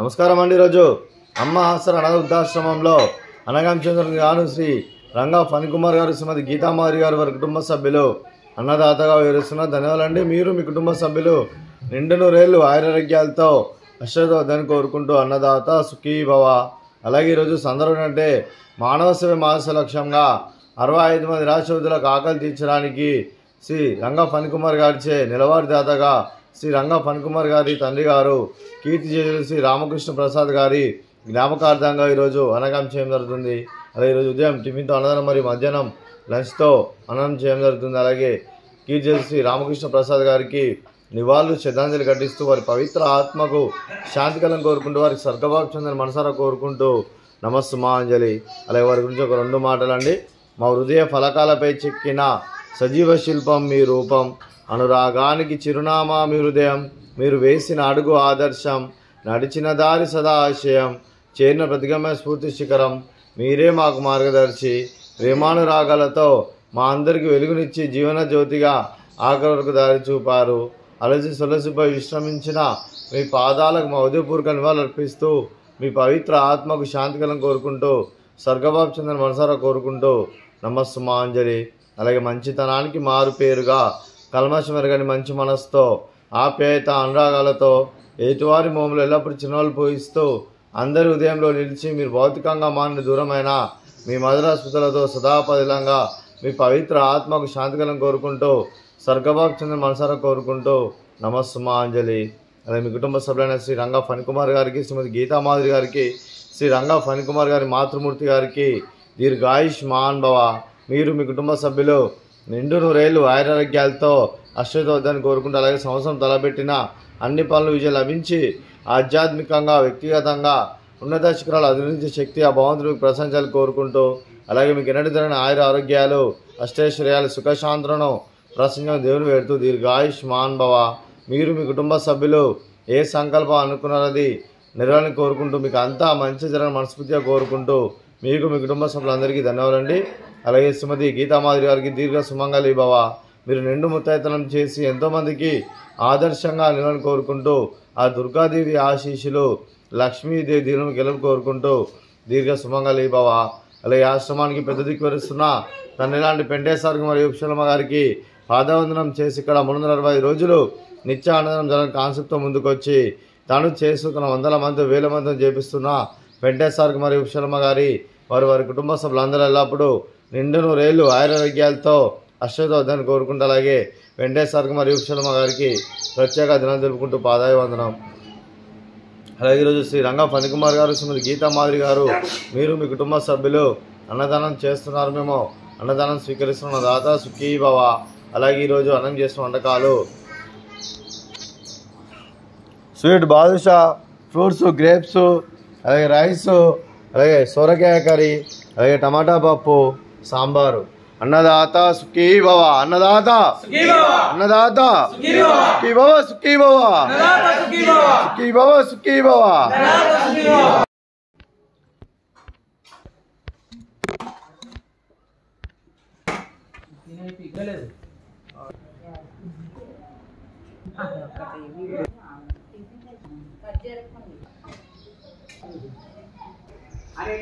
నమస్కారం అండి. ఈరోజు అమ్మ ఆసర అనాథ వృద్ధాశ్రమంలో అనగాంచంద్రుని గాను శ్రీ రంగా ఫణికుమార్ గారు, శ్రీమతి గీతామారి గారు వారి కుటుంబ సభ్యులు అన్నదాతగా వివరిస్తున్న ధన్యవాదాలండి. మీరు మీ కుటుంబ సభ్యులు నిండు నూరేళ్లు ఆయురారోగ్యాలతో అశ్వదాన్ని కోరుకుంటూ అన్నదాత సుఖీ భవ. అలాగే ఈరోజు సందర్భం అంటే మానవ సేవ మాస లక్ష్యంగా 65 మంది రాష్ట్రపతులకు ఆకలి తీర్చడానికి శ్రీ రంగా ఫణికుమార్ గారిచే నిలవారిదాతగా శ్రీ రంగా ఫణికుమార్ గారి తండ్రి గారు కీర్తిజేయులు శ్రీ రామకృష్ణ ప్రసాద్ గారి జ్ఞాపకార్థంగా ఈరోజు అన్నదానం చేయడం జరుగుతుంది. అలాగే ఈరోజు ఉదయం టిఫిన్తో అన్నదానం మరియు మధ్యాహ్నం లంచ్తో అన్నదానం చేయడం జరుగుతుంది. అలాగే కీర్తిజేయులు శ్రీ రామకృష్ణ ప్రసాద్ గారికి నివాళులు శ్రద్ధాంజలి ఘటిస్తూ వారి పవిత్ర ఆత్మకు శాంతికలం కోరుకుంటూ వారికి స్వర్గభాగం మనసారా కోరుకుంటూ నమస్సుమాంజలి. అలాగే వారి గురించి ఒక 2 మాటలండి. మా హృదయ ఫలకాలపై చెక్కిన సజీవ శిల్పం మీ రూపం, అనురాగానికి చిరునామా మీ హృదయం, మీరు వేసిన అడుగు ఆదర్శం, నడిచిన దారి సదా ఆశయం, చేరిన ప్రతిగమ్య స్ఫూర్తి శిఖరం, మీరే మాకు మార్గదర్శి. ప్రేమానురాగాలతో మా అందరికీ వెలుగునిచ్చి జీవన జ్యోతిగా ఆఖరి వరకు దారి చూపారు. అలసి సొలసిపై విశ్రమించిన మీ పాదాలకు మా ఉదయపూర్వక నివాళులు అర్పిస్తూ మీ పవిత్ర ఆత్మకు శాంతికలం కోరుకుంటూ స్వర్గభాగం చెందిన మనసారా కోరుకుంటూ నమస్సుమాంజలి. అలాగే మంచితనానికి మారు పేరుగా కల్మషం ఎరగని మంచి మనసుతో ఆప్యాయత అనురాగాలతో ఎదుటివారి మోములు ఎల్లప్పుడూ చిరునవ్వులు పోయిస్తూ అందరి ఉదయంలో నిలిచి మీరు భౌతికంగా మారిన దూరమైన మీ మధురాస్మృతులతో సదాపదిలంగా మీ పవిత్ర ఆత్మకు శాంతికలం కోరుకుంటూ స్వర్గభాగం చెందిన మనసారా కోరుకుంటూ నమస్సుమాంజలి. అలాగే మీ కుటుంబ సభ్యులైన శ్రీ రంగా ఫణికుమార్ గారికి, శ్రీమతి గీతామాధురి గారికి, శ్రీ రంగా ఫణికుమార్ గారి మాతృమూర్తి గారికి దీర్ఘాయుష్ మహాన్ భవ. మీరు మీ కుటుంబ సభ్యులు నిండు నూరేళ్లు ఆయురారోగ్యాలతో అశ్వతోద్ధాన్ని కోరుకుంటూ అలాగే సంవత్సరం తలపెట్టిన అన్ని పనులు విజయం లభించి ఆధ్యాత్మికంగా వ్యక్తిగతంగా ఉన్నత శిఖరాలు అధిరోహించే శక్తి ఆ భగవంతుడికి ప్రశంసలు కోరుకుంటూ అలాగే మీకు ఎన్నటి జరిగిన ఆయుర ఆరోగ్యాలు అష్టైశ్వర్యాలు సుఖశాంతులను ప్రసంగం దేవుని పెడుతూ దీర్ఘాయుష్ మహాన్ భవ. మీరు మీ కుటుంబ సభ్యులు ఏ సంకల్పం అనుకున్నది నెరవేరాలని కోరుకుంటూ మీకు అంతా మంచి జరగని మనస్ఫూర్తిగా కోరుకుంటూ మీకు మీ కుటుంబ సభ్యులందరికీ ధన్యవాదాలండి. అలాగే శ్రీమతి గీతామాధురి గారికి దీర్ఘ సుమంగళి భవ. మీరు నిండు ముత్తైతనం చేసి ఎంతోమందికి ఆదర్శంగా నిలవని కోరుకుంటూ ఆ దుర్గాదేవి ఆశీస్సులు లక్ష్మీదేవి దీవులను గెలుపు కోరుకుంటూ దీర్ఘ సుమంగళి భవ. అలాగే ఆశ్రమానికి పెద్ద దిక్కు వరుస్తున్న తన్నిలాంటి పెంటేశ్వరికి మరియు ఉపశలమ్మ గారికి పాదవందనం చేసి ఇక్కడ 360 రోజులు నిత్య ఆనందం జరగని కాన్సెప్ట్తో ముందుకొచ్చి తాను చేస్తున్న 100 మంది 1000 మందితో చేపిస్తున్న పెంటేశ్వరికి మరియు ఉపశలమ్మ గారి వారి కుటుంబ సభ్యులందరూ ఎల్లప్పుడూ నిండు నూరేళ్లు ఆయురారోగ్యాలతో అశ్వతోద్ధాన్ని కోరుకుంటూ అలాగే వెంకటేశ్వరికి మరియు ఉపశలమ్మ గారికి ప్రత్యేక దినం జరుపుకుంటూ పాదాయ వందనం. అలాగే ఈరోజు శ్రీ రంగా ఫణికుమార్ గారు, శ్రీమతి గీతామాధురి గారు మీరు మీ కుటుంబ సభ్యులు అన్నదానం చేస్తున్నారు. మేము అన్నదానం స్వీకరిస్తున్న దాత సుఖీ భవ. అలాగే ఈరోజు అన్నం చేస్తున్న వంటకాలు స్వీట్ బాదుషా, ఫ్రూట్స్, గ్రేప్స్, అలాగే రైస్, అలాగే సొరకాయ కర్రీ, అలాగే టమాటా పప్పు, సాంబారు. అన్నదాత సుఖీ భవ. అన్నదాత అన్నదాత సుఖీ భవ, సుఖీ భవ, సుఖీ భవ, సుఖీ భవ. అరే